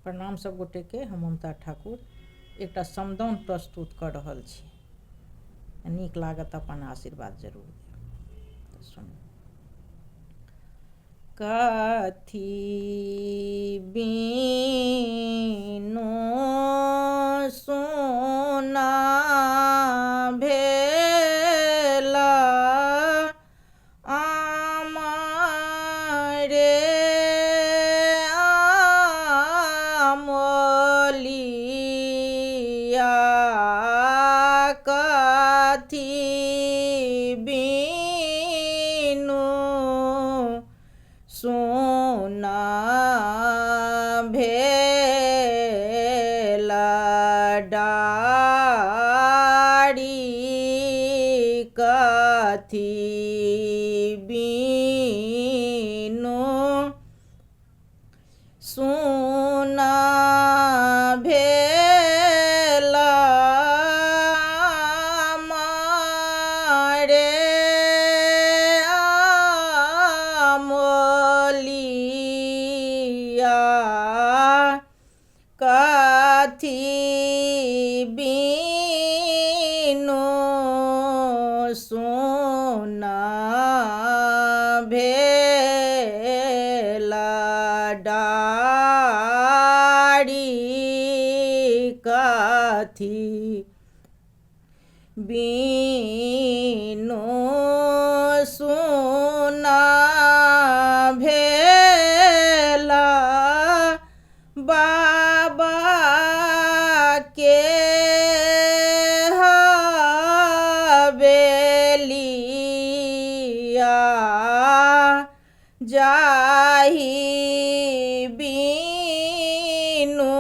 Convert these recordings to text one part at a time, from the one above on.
प्रणाम सब गोटे के। हम ममता ठाकुर एकटा समदाउन प्रस्तुत कर रहल छी। नीक लागत अपन आशीर्वाद जरूर देब। सुनू। कथी बीनू सोना भेला आमरे आमोलिया। कथी बीनू सोना भेला डारी। कथी बीनू सोना भेला आमरे आमोलिया। कथी बीनू सोना भेला डारी। कथी बीनू सोना भेला बाबा के हवेलिया। जाहि बीनू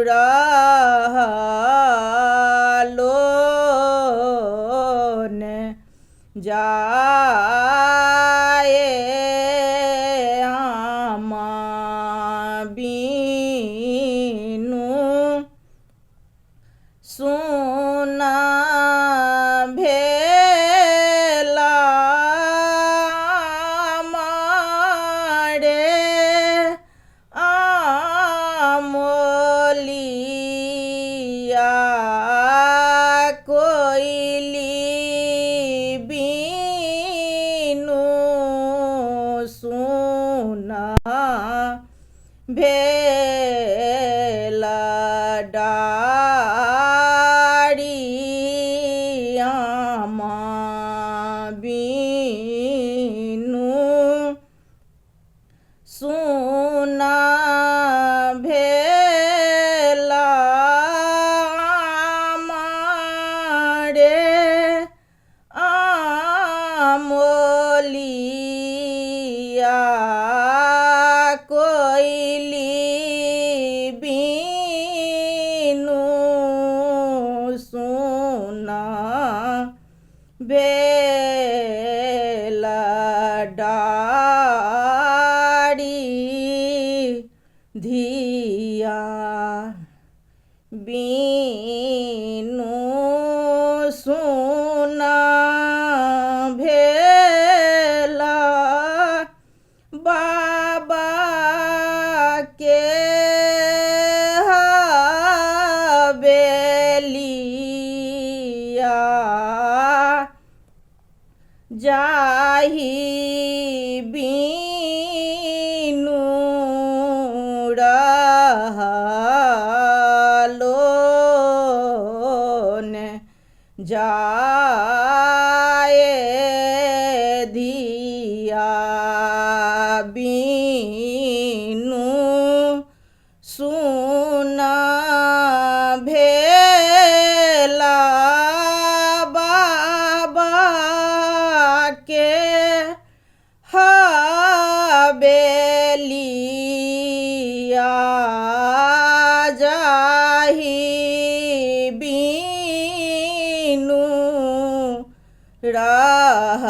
रहलोन जाए आमा बीनू सोना भेला आमरे आमोलिया। कोइली बीनू सोना भेला डारी। आमा बीनू सोना भेला आमरे आमोलिया। कोइली बीनू सोना भेला डारी। धिया बीनू सोना भेला बाबा के हवेलिया। जाहि बीनू रहलोन जाए धिया बीनू सोना भेला बाबा के हवेलिया। जाहि बीनू रह